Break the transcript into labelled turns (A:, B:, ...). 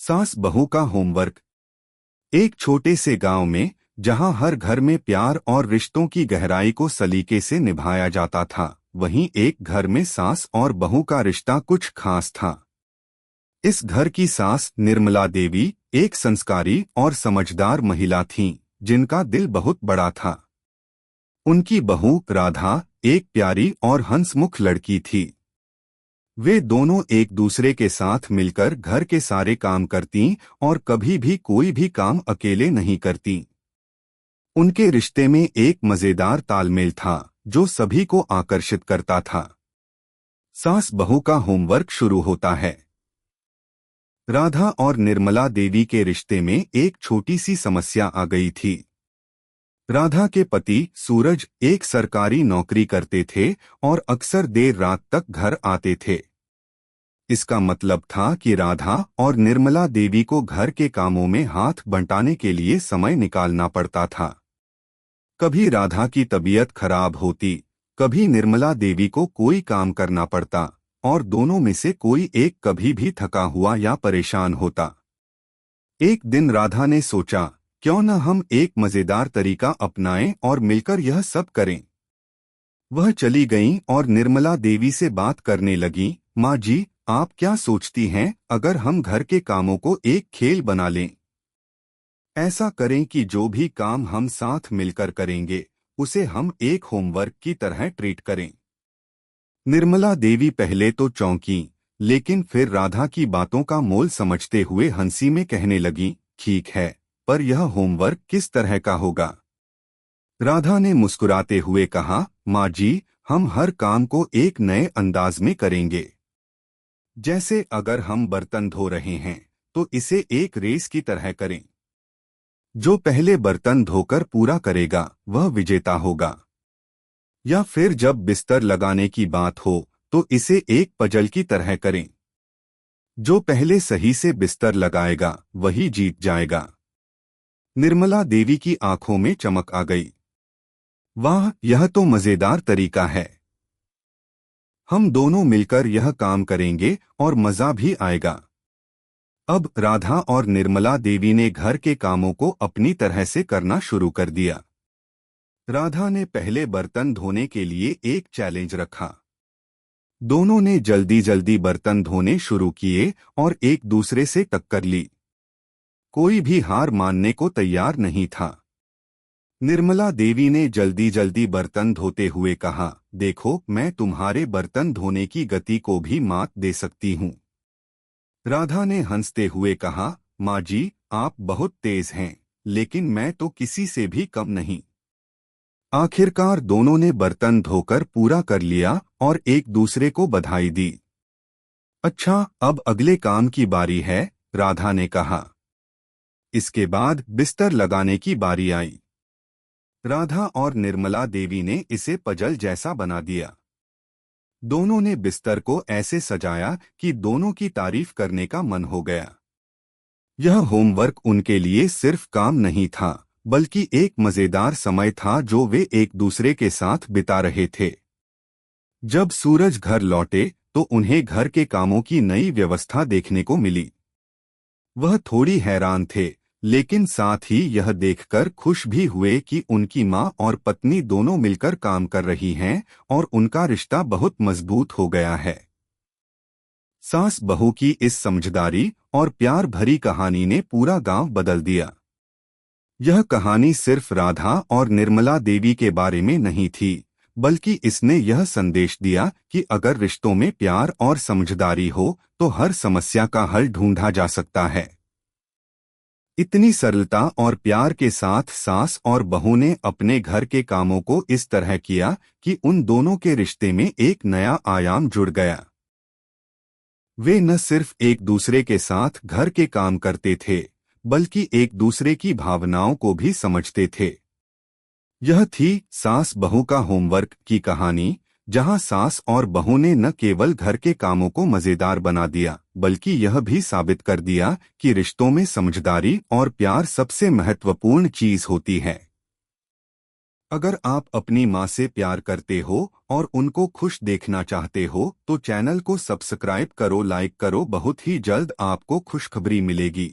A: सास बहू का होमवर्क। एक छोटे से गांव में, जहां हर घर में प्यार और रिश्तों की गहराई को सलीके से निभाया जाता था, वहीं एक घर में सास और बहू का रिश्ता कुछ खास था। इस घर की सास निर्मला देवी एक संस्कारी और समझदार महिला थीं, जिनका दिल बहुत बड़ा था। उनकी बहू राधा एक प्यारी और हंसमुख लड़की थी। वे दोनों एक दूसरे के साथ मिलकर घर के सारे काम करतीं और कभी भी कोई भी काम अकेले नहीं करतीं। उनके रिश्ते में एक मजेदार तालमेल था, जो सभी को आकर्षित करता था। सास बहू का होमवर्क शुरू होता है। राधा और निर्मला देवी के रिश्ते में एक छोटी सी समस्या आ गई थी। राधा के पति सूरज एक सरकारी नौकरी करते थे और अक्सर देर रात तक घर आते थे। इसका मतलब था कि राधा और निर्मला देवी को घर के कामों में हाथ बंटाने के लिए समय निकालना पड़ता था। कभी राधा की तबीयत खराब होती, कभी निर्मला देवी को कोई काम करना पड़ता, और दोनों में से कोई एक कभी भी थका हुआ या परेशान होता। एक दिन राधा ने सोचा, क्यों न हम एक मजेदार तरीका अपनाएं और मिलकर यह सब करें। वह चली गईं और निर्मला देवी से बात करने लगीं, माँ जी, आप क्या सोचती हैं अगर हम घर के कामों को एक खेल बना लें? ऐसा करें कि जो भी काम हम साथ मिलकर करेंगे, उसे हम एक होमवर्क की तरह ट्रीट करें। निर्मला देवी पहले तो चौंकीं, लेकिन फिर राधा की बातों का मोल समझते हुए हंसी में कहने लगीं, ठीक है, पर यह होमवर्क किस तरह का होगा? राधा ने मुस्कुराते हुए कहा, माँ जी, हम हर काम को एक नए अंदाज में करेंगे। जैसे अगर हम बर्तन धो रहे हैं, तो इसे एक रेस की तरह करें। जो पहले बर्तन धोकर पूरा करेगा, वह विजेता होगा। या फिर जब बिस्तर लगाने की बात हो, तो इसे एक पजल की तरह करें। जो पहले सही से बिस्तर लगाएगा, वही जीत जाएगा। निर्मला देवी की आंखों में चमक आ गई। वाह, यह तो मजेदार तरीका है। हम दोनों मिलकर यह काम करेंगे और मजा भी आएगा। अब राधा और निर्मला देवी ने घर के कामों को अपनी तरह से करना शुरू कर दिया। राधा ने पहले बर्तन धोने के लिए एक चैलेंज रखा। दोनों ने जल्दी जल्दी बर्तन धोने शुरू किए और एक दूसरे से टक्कर ली। कोई भी हार मानने को तैयार नहीं था। निर्मला देवी ने जल्दी जल्दी बर्तन धोते हुए कहा, देखो, मैं तुम्हारे बर्तन धोने की गति को भी मात दे सकती हूँ। राधा ने हंसते हुए कहा, माँ जी, आप बहुत तेज हैं, लेकिन मैं तो किसी से भी कम नहीं। आखिरकार दोनों ने बर्तन धोकर पूरा कर लिया और एक दूसरे को बधाई दी। अच्छा, अब अगले काम की बारी है, राधा ने कहा। इसके बाद बिस्तर लगाने की बारी आई। राधा और निर्मला देवी ने इसे पजल जैसा बना दिया। दोनों ने बिस्तर को ऐसे सजाया कि दोनों की तारीफ करने का मन हो गया। यह होमवर्क उनके लिए सिर्फ काम नहीं था, बल्कि एक मजेदार समय था जो वे एक दूसरे के साथ बिता रहे थे। जब सूरज घर लौटे, तो उन्हें घर के कामों की नई व्यवस्था देखने को मिली। वह थोड़ी हैरान थे, लेकिन साथ ही यह देखकर खुश भी हुए कि उनकी माँ और पत्नी दोनों मिलकर काम कर रही हैं और उनका रिश्ता बहुत मजबूत हो गया है। सास बहू की इस समझदारी और प्यार भरी कहानी ने पूरा गांव बदल दिया। यह कहानी सिर्फ राधा और निर्मला देवी के बारे में नहीं थी, बल्कि इसने यह संदेश दिया कि अगर रिश्तों में प्यार और समझदारी हो, तो हर समस्या का हल ढूंढा जा सकता है। इतनी सरलता और प्यार के साथ सास और बहू ने अपने घर के कामों को इस तरह किया कि उन दोनों के रिश्ते में एक नया आयाम जुड़ गया। वे न सिर्फ एक दूसरे के साथ घर के काम करते थे, बल्कि एक दूसरे की भावनाओं को भी समझते थे। यह थी सास बहू का होमवर्क की कहानी, जहां सास और बहू ने न केवल घर के कामों को मजेदार बना दिया, बल्कि यह भी साबित कर दिया कि रिश्तों में समझदारी और प्यार सबसे महत्वपूर्ण चीज होती है। अगर आप अपनी माँ से प्यार करते हो और उनको खुश देखना चाहते हो तो चैनल को सब्सक्राइब करो, लाइक करो। बहुत ही जल्द आपको खुशखबरी मिलेगी।